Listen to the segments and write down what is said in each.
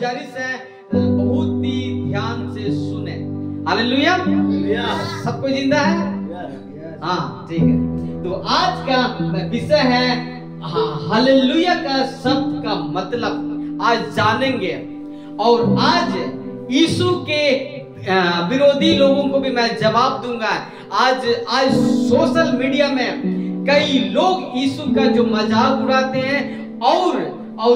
गुजारिश है बहुत ही ध्यान से सुने। हालेलुया। सब कोई जिंदा है? हाँ, ठीक है। तो आज का विषय है हालेलुया का शब्द का मतलब आज जानेंगे। और आज यीशु के विरोधी लोगों को भी मैं जवाब दूंगा। आज सोशल मीडिया में कई लोग यीशु का जो मजाक उड़ाते हैं और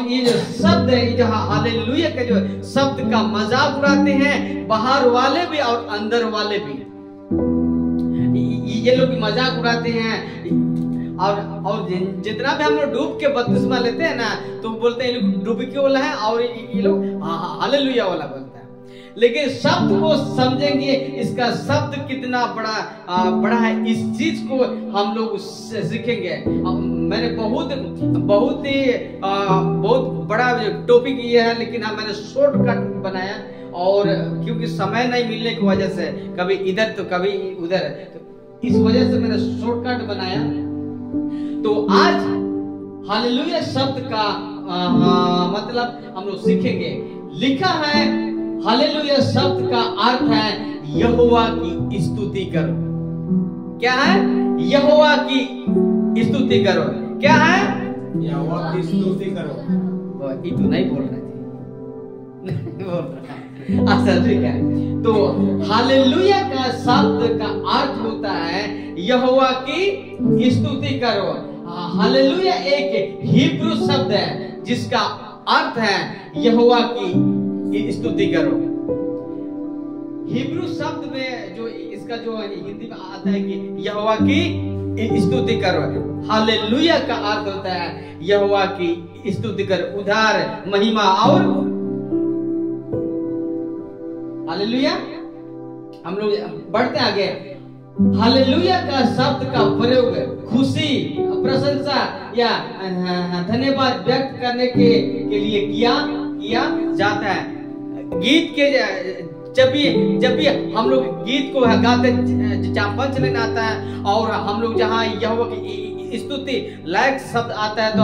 ये जो शब्द है, जो हालेलुया का जो शब्द का मजाक उड़ाते हैं, बाहर वाले भी और अंदर वाले भी ये लोग मजाक उड़ाते हैं। और जितना भी हम लोग डूब के बपतिस्मा लेते हैं ना, तो बोलते हैं ये लोग डुबकी वाला है और ये लोग हालेलुया वाला बोलता है। लेकिन शब्द को समझेंगे, इसका शब्द कितना बड़ा है, इस चीज को हम लोग उससे सीखेंगे। मैंने बहुत बड़ा टॉपिक ये है, लेकिन मैंने शॉर्टकट बनाया। और क्योंकि समय नहीं मिलने की वजह से कभी इधर तो कभी उधर, तो इस वजह से मैंने शॉर्टकट बनाया। तो आज हालेलुया शब्द का मतलब हम लोग सीखेंगे। लिखा है हालेलुया शब्द का अर्थ है यहोवा की स्तुति करो। क्या है? यहोवा की स्तुति करो। क्या है? यहोवा की स्तुति करो। ये तो नहीं बोल रहे थे, नहीं बोल रहा। अच्छा, ठीक है। तो हालेलुया का शब्द का अर्थ होता है यहोवा की स्तुति करो। हालेलुया एक हिब्रू शब्द है जिसका अर्थ है यहोवा की स्तुति करो। हिब्रू शब्द में जो इसका जो हिंदी में आता है कि यहोवा की स्तुति करो, हालेलुया का अर्थ होता है यहोवा की स्तुति करो, उद्धार, महिमा और हालेलुया। हम लोग बढ़ते आगे। हालेलुया का शब्द का प्रयोग खुशी, प्रशंसा या धन्यवाद व्यक्त करने के लिए किया जाता है। गीत के जब भी हम लोग गीत को गाते, जहाँ पंचलाइन आता है और हम लोग जहाँ यहोवा की स्तुति लायक शब्द आता है, तो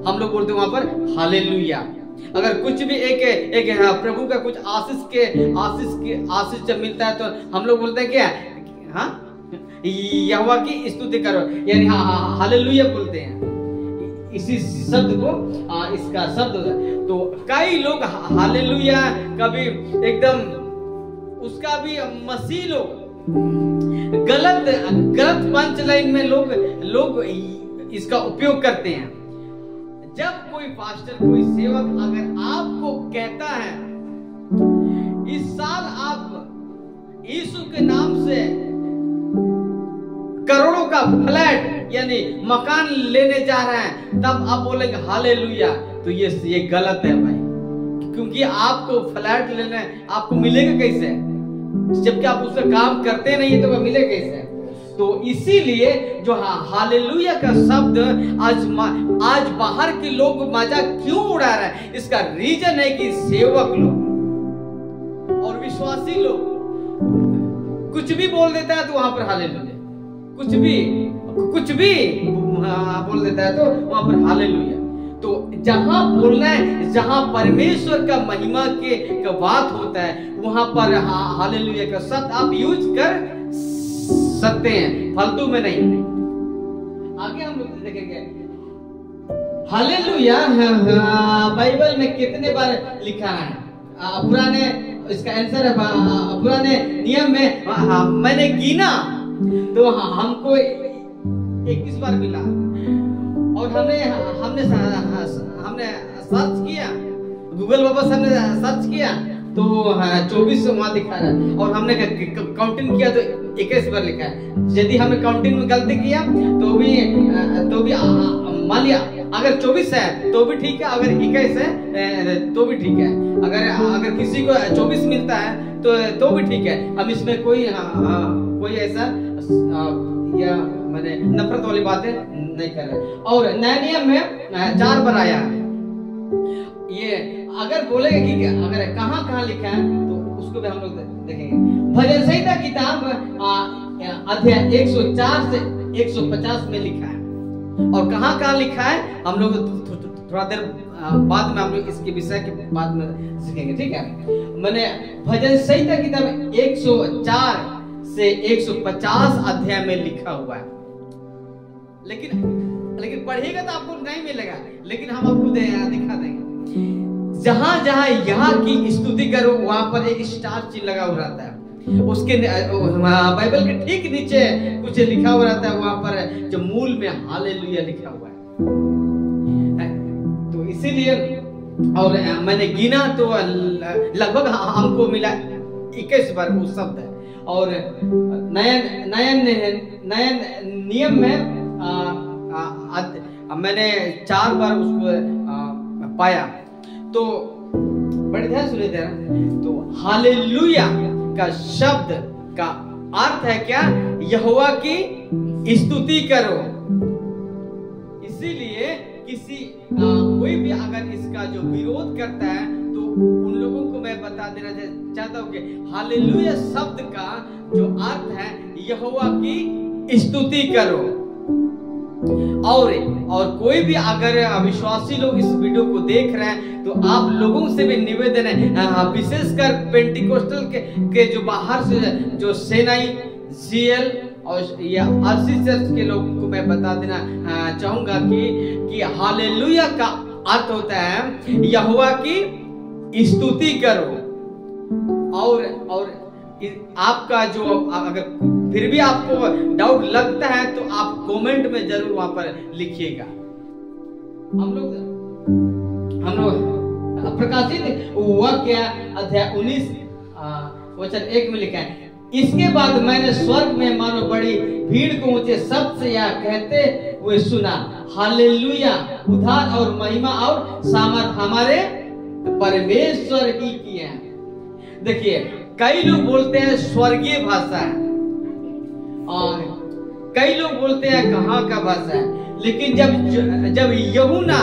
हम लोग बोलते हैं वहां पर हालेलुया। अगर कुछ भी एक प्रभु का कुछ आशीष जब मिलता है, तो हम लोग बोलते हैं क्या? हाँ, यहोवा की स्तुति करो, यानी हालेलुया बोलते हैं। इसी शब्द को इसका शब्द होता है। तो कई लोग हालेलुया कभी एकदम उसका भी मसीह लोग गलत पंचलाइन में लोग इसका उपयोग करते हैं। जब कोई पास्टर, कोई सेवक अगर आपको कहता है इस साल आप यीशु के नाम से करोड़ों का फ्लैट यानी मकान लेने जा रहे हैं, तब आप बोलेंगे हालेलुया, तो ये गलत है भाई। क्योंकि आपको फ्लैट लेना आपको मिलेगा कैसे, जबकि आप उससे काम करते नहीं है, तो वह मिलेगा कैसे? तो इसीलिए जो हालेलुया का शब्द आज बाहर के लोग मजाक क्यों उड़ा रहे हैं, इसका रीजन है कि सेवक लोग और विश्वासी लोग कुछ भी बोल देता है तो वहां पर हालेलुया, कुछ भी बोल देता है तो वहां पर हालेलुया। तो जहां बोलना है, जहां परमेश्वर का महिमा का बात होता है, वहां पर हालेलुया का शब्द आप यूज कर सकते हैं, फालतू में नहीं। आगे हम लोग देखेंगे हालेलुया बाइबल में कितने बार लिखा है। पुराने, इसका आंसर है पुराने नियम में मैंने गिना तो हमको 21 बार मिला। और हमने सर्च किया, गूगल बाबा से हमने सर्च किया तो 24 वहां दिखा रहा है। और हमने काउंटिंग किया तो 21 बार लिखा है। यदि हमें काउंटिंग में गलती किया तो भी मान लिया अगर 24 है तो भी ठीक है, अगर 21 है तो भी ठीक है। अगर किसी को 24 मिलता है तो भी ठीक है। हम इसमें कोई ऐसा या मैंने नफरत वाली बातें नहीं कर रहे। और नए नियम में 4 बार आया है। ये अगर बोलेगा कि अगर कहाँ लिखा है तो उसको भी हम लोग देखेंगे। भजन संहिता किताब अध्याय 104 से 150 में लिखा है। और कहाँ लिखा है हम लोग थोड़ा देर बाद में हम लोग इसके विषय के बाद में सीखेंगे, ठीक है। मैंने भजन संहिता किताब 104 से 150 अध्याय में लिखा हुआ है, लेकिन पढ़िएगा तो आपको नहीं मिलेगा, लेकिन हम आपको दिखा देंगे। जहां जहां यहाँ की स्तुति करो वहां पर एक स्टार चिन्ह लगा हुआ रहता है, उसके बाइबल के ठीक नीचे कुछ लिखा हुआ रहता है, वहां पर जो मूल में हालेलुया लिखा हुआ है। तो इसीलिए और मैंने गिना तो लगभग हमको मिला 21 बार वो शब्द है। और नया नियम में मैंने 4 बार उसको पाया। तो बड़े ध्यान सुनिए जरा। तो हालेलुया का शब्द का अर्थ है क्या? यहोवा की स्तुति करो। इसीलिए किसी कोई भी अगर इसका जो विरोध करता है तो उन लोगों को मैं बता देना चाहता हूँ कि हालेलुया शब्द का जो अर्थ है यहोवा की स्तुति करो। और कोई भी अगर अविश्वासी लोग इस वीडियो को देख रहे हैं तो आप लोगों से भी निवेदन है, विशेषकर पेंटिकोस्टल के जो बाहर से जो सेनाई सीएल और या आरसी चर्च के लोगों को मैं बता देना चाहूंगा कि हालेलुया का अर्थ होता है यहोवा की स्तुति करो। और आपका जो अगर फिर भी आपको डाउट लगता है तो आप कमेंट में जरूर वहां पर लिखिएगा। हम लोग प्रकाशित वाक्य अध्याय 19 वचन 1 में लिखा है, इसके बाद मैंने स्वर्ग में मानो बड़ी भीड़ को ऊंचे शब्द से यह कहते हुए सुना, हालेलुया, उद्धार और महिमा और सामर्थ हमारे परमेश्वर ही की है। देखिए, कई लोग बोलते हैं स्वर्गीय भाषा है और कई लोग बोलते हैं कहाँ का भाषा है, लेकिन जब यूहन्ना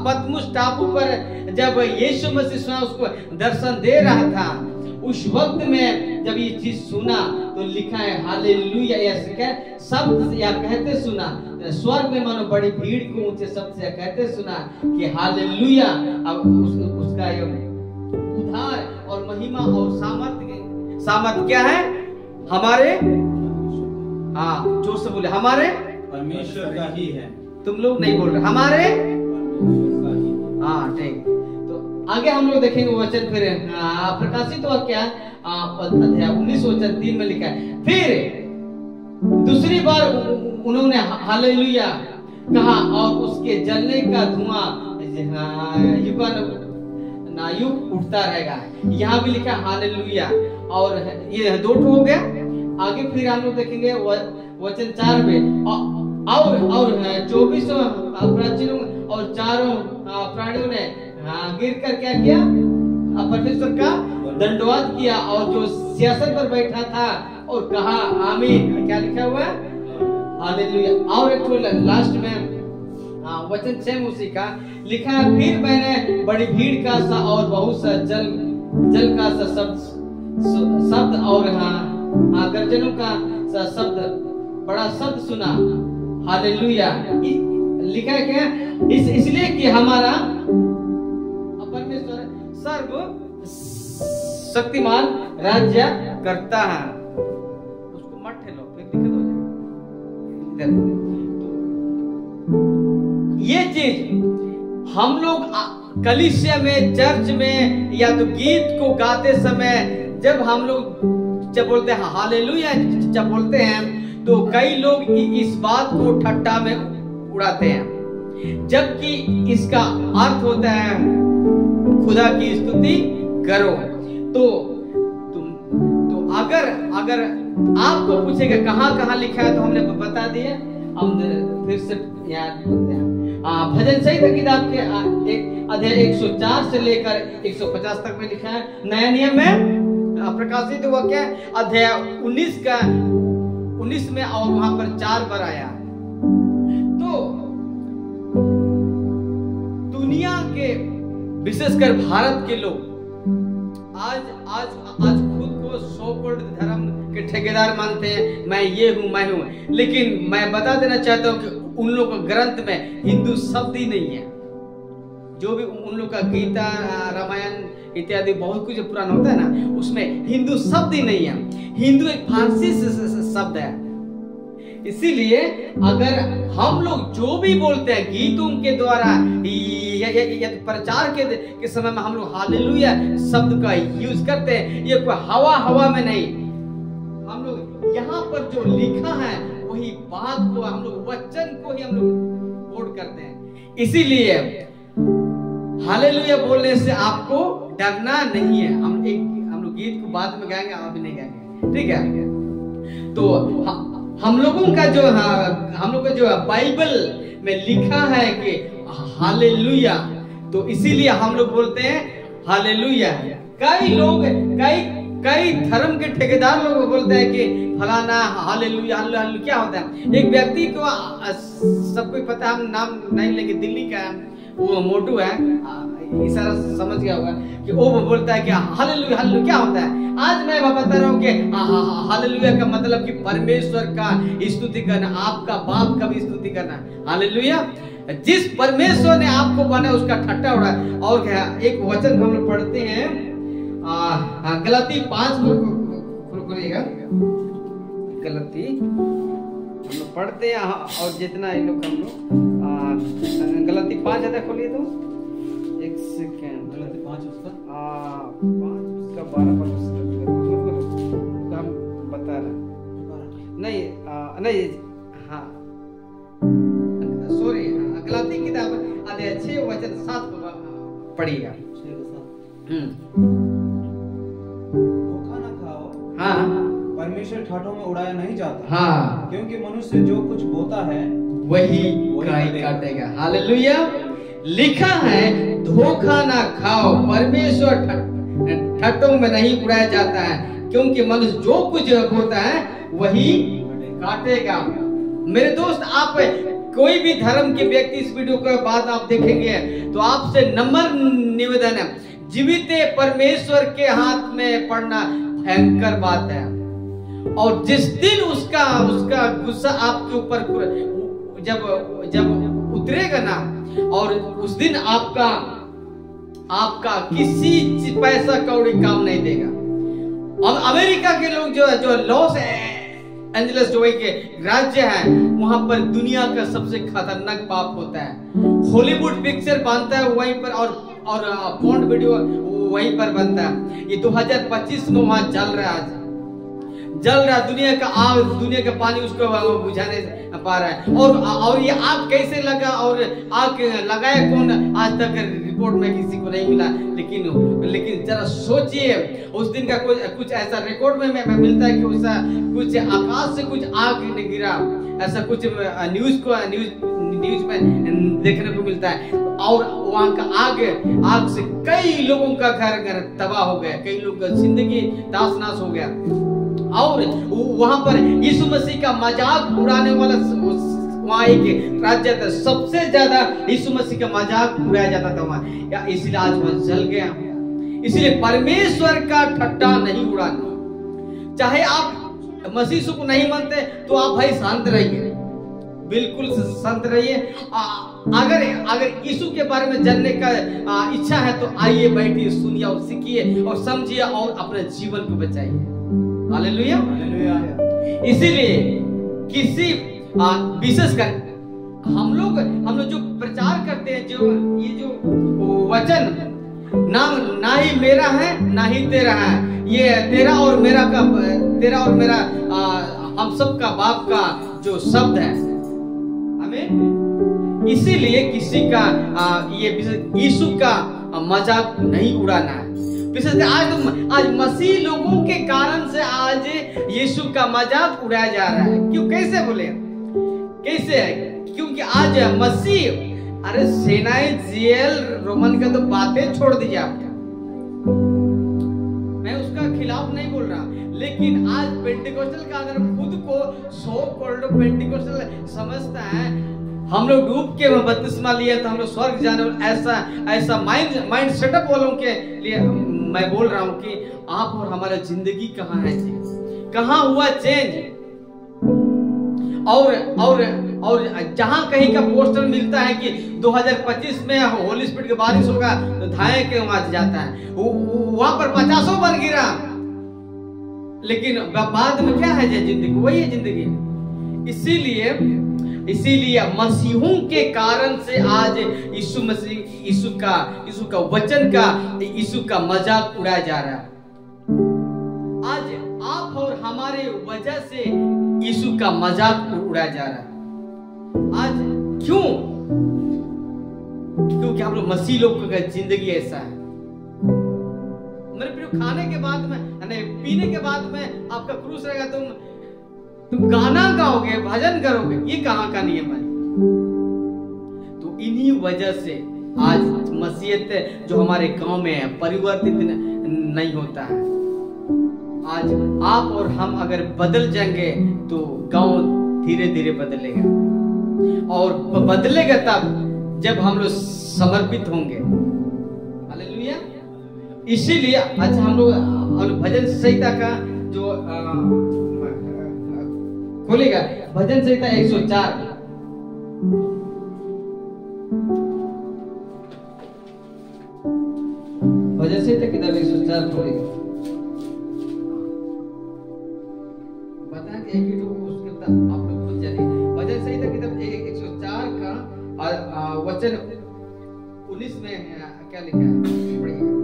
पतमुस टापू पर जब यीशु मसीह उसको दर्शन दे रहा था, उस वक्त में जब ये चीज सुना तो लिखा है हालेलुया, या शब्द या कहते सुना, स्वर्ग में मानो बड़ी भीड़ को ऊंचे शब्द से कहते सुना कि हालेलुया। अब उसका उद्धार और महिमा और सामर्थ क्या है? हमारे जोर से बोले, हमारे परमेश्वर का ही है। तुम लोग नहीं बोल रहे, हमारे ठीक। तो आगे हम लोग देखेंगे वचन फिर प्रकाशित वाक्य अध्याय 19 वचन 3 में लिखा है, फिर दूसरी बार उन्होंने हालेलुया कहा और उसके जलने का धुआं युग उठता रहेगा। यहाँ भी लिखा हालेलुया, और ये 2 हो गया। आगे फिर हम लोग देखेंगे वचन 4 में और 24 प्राचीनों और 4 प्राणियों ने गिर कर क्या किया? परमेश्वर का दंडवाद किया और जो सिंहासन पर बैठा था और कहा आमीन। क्या लिखा हुआ है? हालेलुया। और एक लास्ट में वचन 6 उसी का लिखा है, फिर मैंने बड़ी भीड़ का सा और बहुत सा जल का सा शब्द और गर्जनों का सा शब्द, बड़ा शब्द सुना। हालेलुया लिखा है क्या? इसलिए कि हमारा परमेश्वर सर्व शक्तिमान राज्य करता है। उसको मत ठेलो, फिर दिक्कत हो जाएगी। ये चीज हम लोग कलीसिया में, चर्च में या तो गीत को गाते समय जब हम लोग जब बोलते हैं हालेलुया जब बोलते हैं तो कई लोग इस बात को ठट्टा में उड़ाते हैं, जबकि इसका अर्थ होता है खुदा की स्तुति करो। तो अगर आपको पूछेगा कहाँ लिखा है तो हमने बता दिया। हम फिर से याद करते हैं भजन संहिता किताब के अध्याय 104 से लेकर 150 तक में लिखा है। नया नियम में प्रकाशित वाक्य अध्याय 19 में और वहां पर 4 बार आया। तो दुनिया के विशेषकर भारत के लोग आज खुद को सो-कॉल्ड धर्म के ठेकेदार मानते हैं, मैं ये हूं मैं हूं, लेकिन मैं बता देना चाहता हूं कि उन लोगों के ग्रंथ में हिंदू शब्द ही नहीं है। जो भी उन लोग का गीता, रामायण इत्यादि बहुत कुछ पुराना होता है ना, उसमें हिंदू शब्द ही नहीं है। हिंदू एक फारसी शब्द है। इसीलिए अगर हम लोग जो भी बोलते हैं गीतों के द्वारा या प्रचार के समय में हम लोग हालेलुया शब्द का यूज करते हैं, ये कोई हवा में नहीं, हम लोग यहाँ पर जो लिखा है वही बात को, हम लोग वचन को ही हम लोग कोट करते हैं। इसीलिए हालेलुया बोलने से आपको डरना नहीं है। हम लोग गीत को बाद में गाएंगे, अभी नहीं गाएंगे, ठीक है। तो हम लोगों का जो बाइबल में लिखा है कि हालेलुया, तो इसीलिए हम लोग बोलते हैं हालेलुया। कई धर्म के ठेकेदार लोग बोलते हैं कि फलाना हालेलुया हालेलुया क्या होता है। एक व्यक्ति को सबको पता है, हम नाम नहीं लेंगे, दिल्ली का वो मोटू है, इशारा समझ गया होगा कि वो बोलता है कि हालेलुया हालेलुया क्या होता है। आज मैं बता रहा हूँ कि हालेलुया का मतलब कि परमेश्वर का स्तुति करना, आपका बाप का भी स्तुति करना। हालेलुया, जिस परमेश्वर ने आपको बना उसका ठट्टा उड़ा। और क्या एक वचन हम लोग पढ़ते हैं, गलती 5 खोलिएगा, गलती हम लोग पढ़ते हैं और जितना इन लोग हम लोग गलती 5 ज्यादा खोलिए तो एक सेकेंड, गलती 5 उसका 12 हम बता रहे नहीं हाँ सॉरी, गलती किताब आधे 6 वचन 7 पढ़िएगा। धोखा न खाओ, हाँ, परमेश्वर ठाठों में उड़ाया नहीं जाता, हाँ, क्योंकि मनुष्य जो कुछ बोता है वही काटेगा। हालेलुया, लिखा है धोखा ना खाओ, परमेश्वर ठट्टों में नहीं उड़ाया जाता है, क्योंकि मनुष्य जो कुछ बोता है वही काटेगा। मेरे दोस्त, आप कोई भी धर्म के व्यक्ति इस वीडियो के बाद आप देखेंगे तो आपसे नम्र निवेदन है, जीवित परमेश्वर के हाथ में पड़ना भयंकर बात है। और जिस दिन उसका गुस्सा आपके ऊपर जब उतरेगा ना, और उस दिन आपका किसी पैसा कौड़ी काम नहीं देगा। अब अमेरिका के लोग जो लॉस एंजलिस जो के राज्य है, वहां पर दुनिया का सबसे खतरनाक पाप होता है। हॉलीवुड पिक्चर बनता है वहीं पर, और पॉर्न वीडियो वहीं पर बनता है। ये 2025 में वहां जल रहा है, दुनिया का आग, दुनिया का पानी उसको बुझाने पा रहा है। और ये आग कैसे लगा और आग लगाया कौन, आज तक रिपोर्ट में किसी को नहीं मिला। लेकिन जरा सोचिए, उस दिन का कुछ ऐसा रिकॉर्ड में मिलता है कि उसका कुछ आकाश से कुछ आग गिरा, ऐसा कुछ न्यूज में देखने को मिलता है। और वहां का आग से कई लोगों का घर तबाह हो गया, कई लोग का जिंदगी तास नाश हो गया। और वहां पर यीशु मसीह का मजाक उड़ाने वाला वहां एक राज्य था, सबसे ज्यादा यीशु मसीह का मजाक उड़ाया जाता था वहां, या इसलिए आज वह जल गया। इसलिए परमेश्वर का ठट्टा नहीं उड़ाना। चाहे आप मसीह को नहीं मानते तो आप भाई शांत रहिए, बिल्कुल शांत रहिए। अगर यीशु के बारे में जानने का इच्छा है तो आइए, बैठिए, सुनिए और सीखिए और समझिए और अपने जीवन को बचाइए। हालेलुया, इसीलिए किसी विशेषकर हम लोग जो प्रचार करते हैं, ये जो वचन ना ही मेरा है ना ही तेरा है, ये तेरा और मेरा हम सब का बाप का जो शब्द है, हमें इसीलिए किसी का ये यीशु का मजाक नहीं उड़ाना है। आज मसीह लोगों के कारण से आज यीशु का मजाक उड़ाया जा रहा है। क्यों, कैसे बोले, कैसे है? क्योंकि आज मसीह, अरे सेनाएं, जेल, रोमन का तो बातें छोड़ दीजिए आप, मैं उसका खिलाफ नहीं बोल रहा, लेकिन आज पेंटिकोस्टल का अगर खुद को सो कॉल्ड पेंटिकोस्टल समझता है, हम लोग डूब के बपतिस्मा लिया तो हम लोग स्वर्ग जाने, ऐसा माइंड सेटअप वालों के लिए मैं बोल रहा हूं कि आप और हमारा जिंदगी कहाँ है, कहाँ हुआ चेंज। और और जहां कहीं का पोस्टर मिलता है कि 2025 में होली स्पिरिट की बारिश होगा, तो धाए के वहां जाता है, वहां पर 50 बार गिरा, लेकिन बाद में क्या है जिंदगी, वही है जिंदगी। इसीलिए मसीहों के कारण से आज यीशु मसीह, यीशु का वचन का, यीशु का मजाक उड़ाया जा रहा है। आज आप और हमारे वजह से यीशु का मजाक उड़ाया जा रहा है। आज क्यों? क्योंकि हम लोग मसीह लोग का जिंदगी ऐसा है। मेरे प्रिय, खाने के बाद में, पीने के बाद में आपका क्रूस रहेगा, तुम गाना गाओगे, भजन करोगे, ये कहां का नियम है? तो इन्हीं वजह से आज मसीहत जो हमारे गांव में है परिवर्तित नहीं होता है। आज आप और हम अगर बदल जाएंगे तो गांव धीरे धीरे बदलेगा, और बदलेगा तब जब हम लोग समर्पित होंगे। हालेलुया। इसीलिए अच्छा हम लोग भजन संहिता का जो खोलेगा, भजन संहिता 104, भजन संहिता किताब 104 खोलेगा। बता कि एक ही तो उसके आप लोग खुद जानिए। भजन संहिता किताब 104 का वचन 19 में क्या लिखा है, पढ़िए।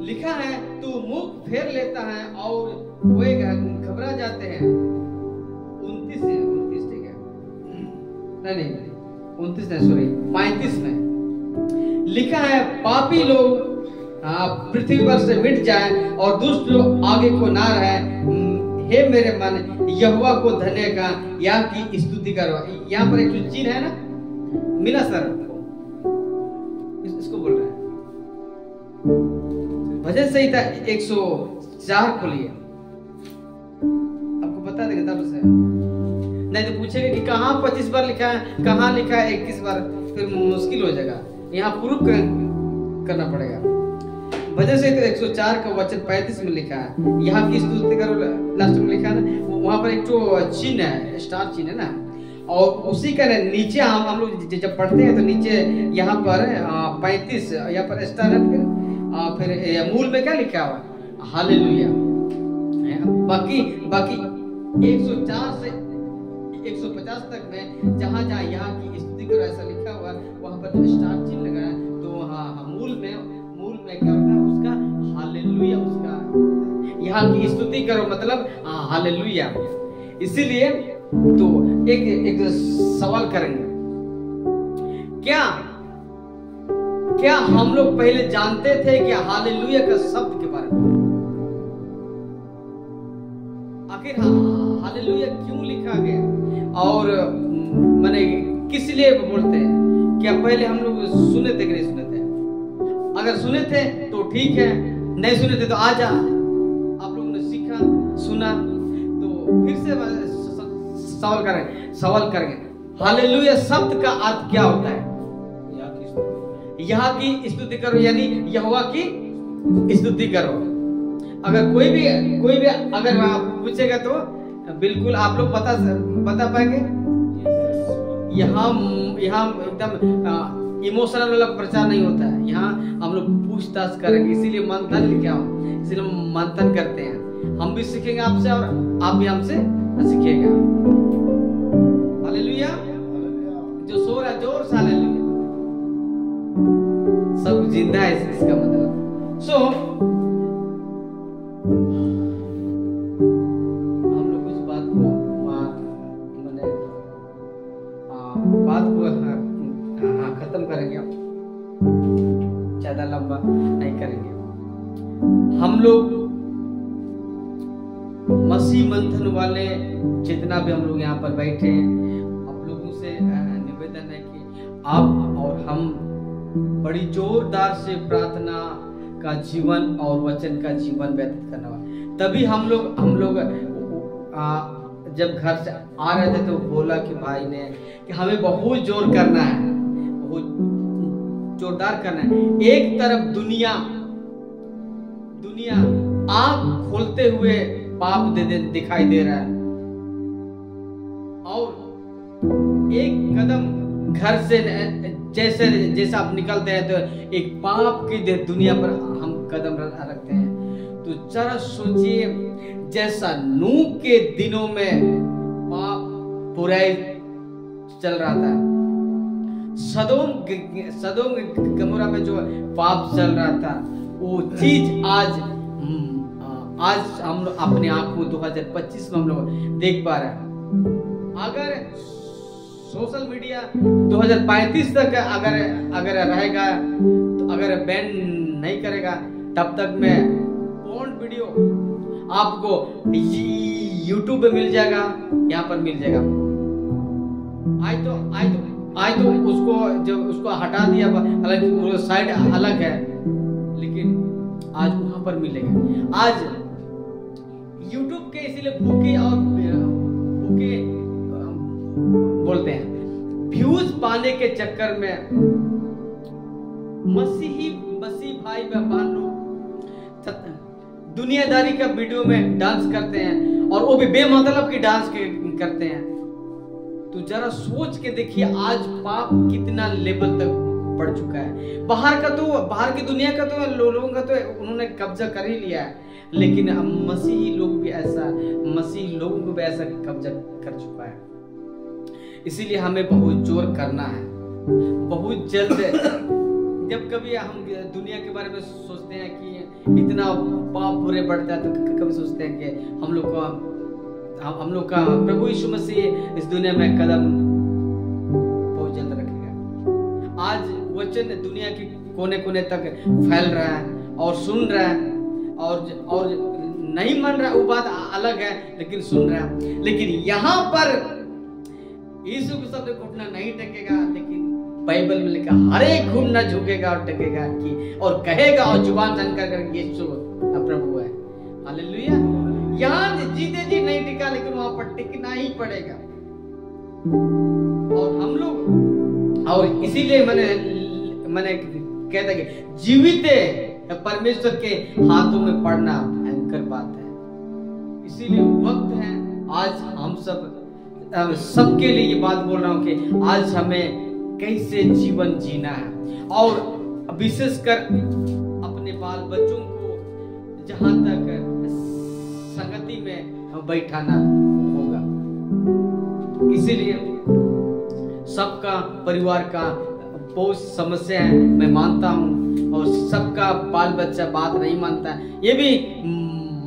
लिखा है, तू मुख फेर लेता है और वे घबरा जाते हैं। 29 है, 29 ठीक है, नहीं 29 नहीं, सॉरी 35 में लिखा है, पापी लोग पृथ्वी पर से मिट जाए और दुष्ट लोग आगे को ना रहे। हे मेरे मन, यहोवा को धन्य का, या की स्तुति करो। यहाँ पर एक चिन्ह है ना, मिला सर, इसको बोल रहे हैं। भजन संहिता 104 खोलिए, आपको बता देगा तब से। नहीं तो पूछेगा कि कहाँ 25 बार लिखा है, कहाँ लिखा है 21 बार, फिर मुश्किल हो जाएगा, यहाँ प्रूफ करना पड़ेगा। भजन संहिता 104 का वचन 35 में लिखा है, यहाँ की स्तुति करो, लास्ट में लिखा है ना, वहां पर एक तो चिन्ह है, स्टार चिन्ह है ना, और उसी का नीचे हम लोग जब पढ़ते हैं तो नीचे यहाँ पर 35 यहाँ पर स्टार है, फिर मूल में क्या लिखा हुआ, हालेलुया। बाकी 104 से 150 तक में जहां जहां यहाँ की स्तुति करो ऐसा लिखा हुआ, वहां पर जो स्टार चिन्ह लगा है, तो हाँ मूल में क्या होता है उसका, हालेलुया, उसका यहाँ की स्तुति करो मतलब हालेलुया। इसीलिए तो एक सवाल करेंगे, क्या हम लोग पहले जानते थे कि हालेलुया का शब्द के बारे में? आखिर हालेलुया क्यों लिखा गया और माने किस लिए बोलते हैं? क्या पहले हम लोग सुने थे कि नहीं सुने थे? अगर सुने थे तो ठीक है, नहीं सुने थे तो आज आप लोगों ने सीखा सुना तो फिर से सवाल करेंगे, हालेलुया शब्द का अर्थ क्या होता है? यहाँ की स्तुति करो, यानी यहोवा की स्तुति करो। अगर कोई भी अगर पूछेगा तो बिल्कुल आप लोग बता पाएंगे। यहाँ एकदम इमोशनल वाला प्रचार नहीं होता है, यहाँ हम लोग पूछताछ करेंगे, इसीलिए मंथन लिखा हो, इसीलिए मंथन करते हैं। हम भी सीखेंगे आपसे और आप भी हमसे सीखेगा। हालेलुया, जो सो रहा जोर से हालेलुया, सब जिंदा है इसका मतलब। सो हम लोग इस बात को खत्म करेंगे, ज्यादा लंबा नहीं करेंगे। हम लोग मसीह मंथन वाले जितना भी हम लोग यहाँ पर बैठे हैं, आप लोगों से निवेदन है कि आप और हम बड़ी जोरदार से प्रार्थना का जीवन और वचन का जीवन व्यतीत करना हुआ। तभी हम लोग जब घर से आ रहे थे तो बोला कि भाई ने कि हमें बहुत जोर करना है, बहुत जोरदार करना है। एक तरफ दुनिया आंख खोलते हुए पाप दिखाई दे रहा है, और एक कदम घर से जैसा आप निकलते हैं तो एक पाप की दुनिया पर हम कदम रखते हैं। तो जरा सोचिए, जैसा नूह के दिनों में पाप बुराई चल रहा था, सदोम गमोरा में जो पाप चल रहा था, वो चीज आज हम लोग अपने आंखों 2025 में हम लोग देख पा रहे हैं। अगर सोशल मीडिया 2035 तक अगर रहेगा, तो अगर बैन नहीं करेगा, तब तक में पोर्न वीडियो आपको YouTube पे मिल जाएगा, यहाँ पर मिल जाएगा। आज तो उसको हटा दिया, हालांकि वो साइड अलग है, लेकिन आज वहां पर मिलेगा। आज YouTube के इसीलिए भूखे बोलते हैं, व्यूज पाने के चक्कर में मसीह भाई बहन लोग दुनियादारी का वीडियो में डांस करते हैं, और वो भी बेमतलब की डांस करते हैं। तो जरा सोच के देखिए, आज पाप कितना लेवल तक बढ़ चुका है। बाहर की दुनिया का तो लोगों का तो उन्होंने कब्जा कर ही लिया है, लेकिन मसीही लोगों को भी ऐसा कब्जा कर चुका है। इसीलिए हमें बहुत जोर करना है, बहुत जल्द। जब कभी हम दुनिया के बारे में सोचते हैं कि इतना पाप बुरे बढ़ता है, तो कभी सोचते हैं कि हम लोग का प्रभु यीशु मसीह इस दुनिया में कदम बहुत जल्द रखेगा। आज वचन दुनिया के कोने कोने तक फैल रहा है और सुन रहा है, और नहीं मान रहा, वो बात अलग है, लेकिन सुन रहा है। लेकिन यहाँ पर यीशु के शब्द घुटना नहीं टेकेगा, लेकिन बाइबल में लिखा हर एक घुटना झुकेगा और टेकेगा कि और कहेगा और जुबान संकर कर यीशु प्रभु है। हालेलुया। यहाँ जीते जी नहीं टिका, लेकिन वहां पर टिकना ही पड़ेगा। और हम लोग, और इसीलिए मैंने कहता कि जीवित परमेश्वर के हाथों में पड़ना भयंकर बात है। इसीलिए वक्त है आज हम सबके लिए ये बात बोल रहा हूं कि आज हमें कैसे जीवन जीना है, और विशेषकर अपने बाल बच्चों को जहां तक संगति में बैठाना होगा। इसीलिए सबका परिवार का बहुत समस्या है, मैं मानता हूं, और सबका बाल बच्चा बात नहीं मानता है, ये भी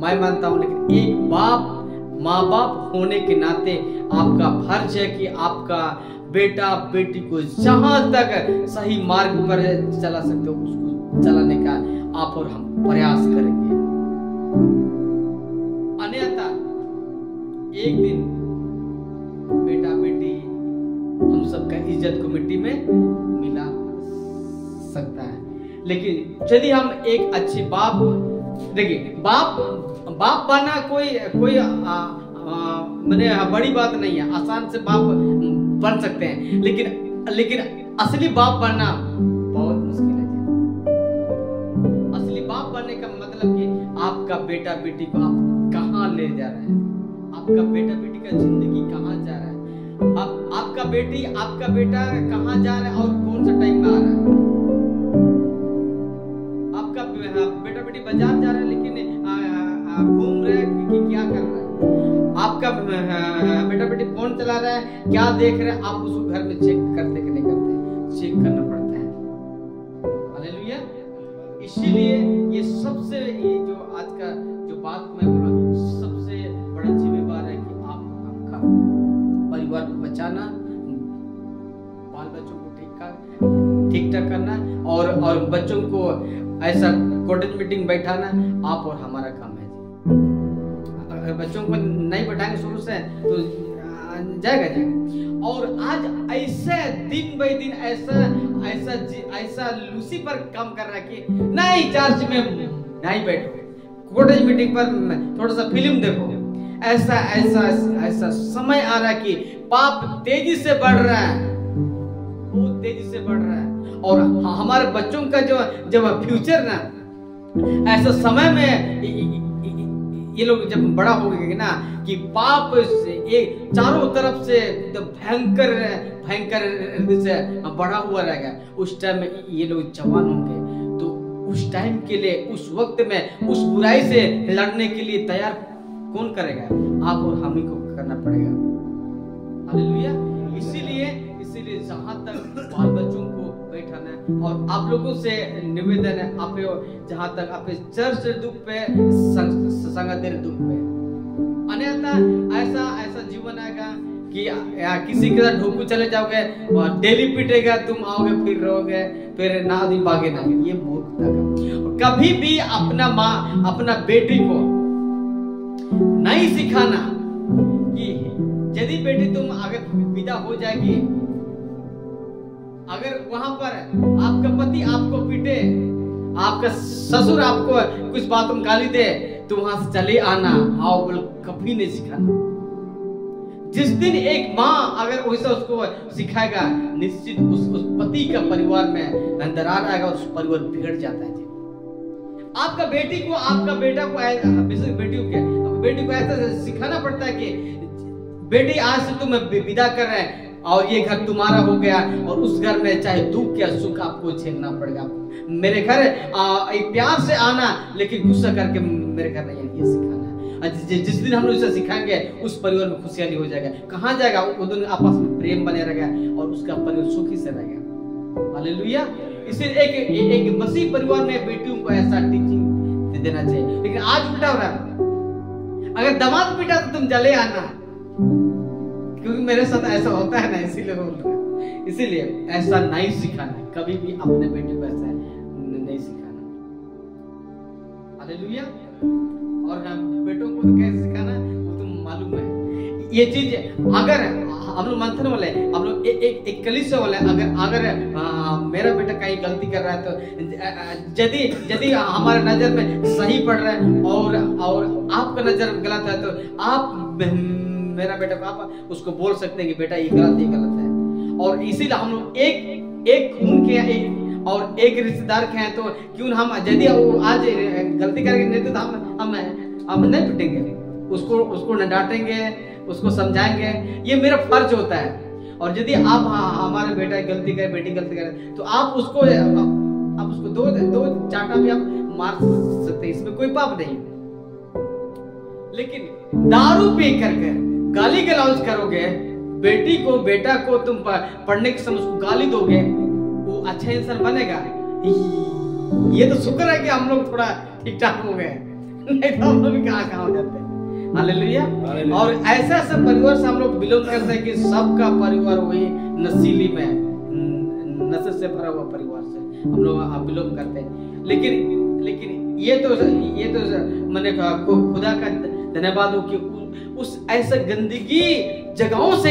मैं मानता हूं। लेकिन एक माँ बाप होने के नाते आपका फर्ज है कि आपका बेटा बेटी को जहां तक सही मार्ग पर चला सकते हो, उसको चलाने का आप और हम प्रयास करेंगे। अन्यथा एक दिन बेटा बेटी हम सबका इज्जत को मिट्टी में मिला सकता है। लेकिन यदि हम एक अच्छे बाप, देखिए बाप बनना कोई मैंने बड़ी बात नहीं है, आसान से बाप बन सकते हैं, लेकिन असली बाप बनना बहुत मुश्किल है। असली बाप बनने का मतलब कि आपका बेटा बेटी को आप कहाँ ले जा रहे हैं, आपका बेटा बेटी का जिंदगी कहाँ जा रहा है, आपका बेटा कहाँ जा रहा है और कौन सा टाइम में आ रहा है। आपका बेटा बेटी बाजार जा रहा है, लेकिन घूम रहा है कि क्या कर रहा है। आपका बेटा बेटी फोन चला रहा है, क्या देख रहा है, आप उसको घर में चेक करते कि नहीं करते, चेक करना पड़ता है। हालेलुया। इसीलिए ये सबसे जो आज का जो बात मैं बोल रहा हूं, सबसे बड़ा जिम्मेवार है कि आपका परिवार को बचाना, बाल बच्चों को ठीक ठाक करना, और बच्चों को ऐसा कॉटेज मीटिंग बैठाना आप और हमारा काम है। अगर बच्चों को नहीं बैठाएंगे शुरू से तो जाएगा। और आज ऐसे दिन बाई दिन ऐसा लूसीफर काम कर रहा है कि नहीं चर्च में नहीं बैठो, कॉटेज मीटिंग पर थोड़ा सा फिल्म देखो। ऐसा समय आ रहा है कि पाप तेजी से बढ़ रहा है, बहुत तेजी से बढ़ रहा है। और हमारे बच्चों का जो फ्यूचर ना, ऐसा समय में ये लोग जब बड़ा हो गए ना कि पाप से एक चारों तरफ से तो भयंकर भयंकर से बड़ा हुआ रहेगा, उस टाइम में ये लोग जवान होंगे तो उस टाइम के लिए, उस वक्त में उस बुराई से लड़ने के लिए तैयार कौन करेगा? आप और हम ही को करना पड़ेगा। हालेलुया। इसीलिए जहां तक बाल बच्चों को बैठाना है, और आप लोगों से निवेदन है, आप जहां तक आप चर्च दुख पे संगत दुख पे, अन्यथा ऐसा जीवन आएगा कि किसी के साथ ढोकू चले जाओगे, डेली पीटेगा, तुम आओगे फिर रहोगे, फिर ना आदमी भागे ना। ये मूर्खता का। कभी भी अपना बेटी को नहीं सिखाना कि यदि बेटी तुम अगर विदा हो जाएगी, अगर वहां पर आपका पति आपको पीटे, आपका ससुर आपको कुछ बात में गाली दे, तो वहां से चले आना, आओ बोल, कभी नहीं सिखाना। जिस दिन एक माँ अगर वैसा उसको सिखाएगा, निश्चित उस पति का परिवार में दरार आएगा और उस परिवार बिगड़ जाता है। आपका बेटी को, आपका बेटा को, बेटी को ऐसा सिखाना पड़ता है कि बेटी आज से तुम विदा कर रहे हैं और ये घर तुम्हारा हो गया, और उस घर में चाहे दुख या सुख आपको झेलना पड़ेगा। मेरे घर प्यार से आना, लेकिन गुस्सा करके मेरे घर नहीं, ये सिखाना है। जिस दिन हम लोग इसे सिखाएंगे, उस परिवार में खुशहाली हो जाएगा। कहाँ जाएगा? वो दोनों आपस में प्रेम बने रहेगा और उसका परिवार सुखी से रहेगा। हालेलुया। इसलिए एक मसीह परिवार में बेटियों को ऐसा टीचिंग देना चाहिए। लेकिन आज उल्टा हो रहा है, अगर दामाद पीटा तो तुम जले आना, क्योंकि मेरे साथ ऐसा होता है ना, इसीलिए बोल रहा हूं। इसीलिए ऐसा नहीं सिखाना, कभी भी अपने बेटे को ऐसा नहीं सिखाना। हालेलुया। और हम बेटों को तो कैसे सिखाना वो तुम मालूम है। ये चीज अगर हम लोग मंथन वाले, हम लोग एक कलीसिया वाले, अगर मेरा बेटा कहीं गलती कर रहा है तो यदि हमारे नजर में सही पड़ रहा है और आपका नजर में गलत है, तो आप मेरा बेटा को आप उसको बोल सकते हैं कि बेटा ये गलत है। और इसीलिए हम लोग एक खून के और एक रिश्तेदार के हैं, तो क्यों हम यदि आज गलती करके नहीं तो हम नहीं पिटेंगे, उसको न डांटेंगे, उसको समझाएंगे, ये मेरा फर्ज होता है। और यदि आप हमारे बेटा गलती करे, बेटी गलती करे, तो आप उसको दो चाटा भी आप मार सकते हैं, इसमें कोई पाप नहीं। लेकिन दारू पी करके गाली गलौज करोगे, बेटी को बेटा को तुम पढ़ने के समय उसको गाली दोगे, वो अच्छा इंसान बनेगा? ये तो शुक्र है कि हम लोग थोड़ा ठीक ठाक हो गए, नहीं तो हम लोग भी कहाँ हो जाते हैं। हालेलुया। और ऐसा परिवार से हम लोग बिलोंग करते हैं कि सबका परिवार वही नस्ली में, नस्ल से भरा हुआ परिवार से हम लोग बिलोंग करते हैं। लेकिन ये तो मैंने खुदा का धन्यवाद हो कि उस ऐसा गंदगी जगहों से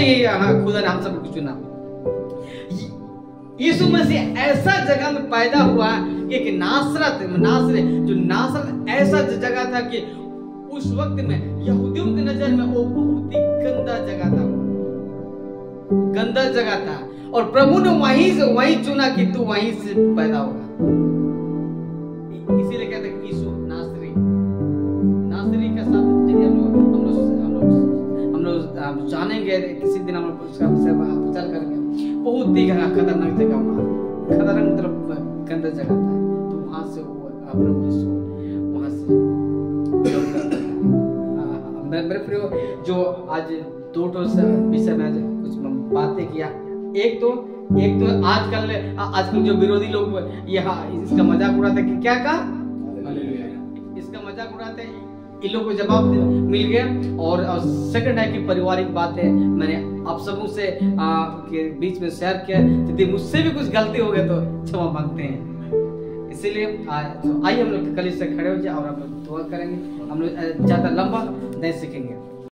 खुदा ने हम सबको चुना। यीशु मसीह ऐसा जगह में पैदा हुआ कि नासरत ऐसा जगह था कि उस वक्त में यहूदियों की नजर में वो बहुत ही गंदा जगह था, और प्रभु ने वहीं चुना कि तू वहीं से पैदा होगा। इसीलिए कहते हैं यीशु नासरी का शब्द यदि हम लोग जानेंगे, किसी दिन हम लोग उसका प्रचार करेंगे। बहुत ही खतरनाक जगह, खतरनाक मतलब गंदा जगह था, तो वहां से प्रभु यीशु वहां से मेरे प्रिय जो आज दो विषय में कुछ बातें किया। एक तो आजकल जो विरोधी लोग इसका मजाक उड़ाते, कि क्या कहा, इसका मजाक उड़ाते, इन लोगों को जवाब मिल गया। और सेकंड है कि पारिवारिक बातें मैंने आप सबों से के बीच में शेयर किया। यदि मुझसे भी कुछ गलती हो गई तो क्षमा मांगते हैं। इसीलिए आइए हम लोग कल से खड़े हो जाए और हम लोग दुआ करेंगे। हम लोग ज्यादा लंबा नहीं सीखेंगे।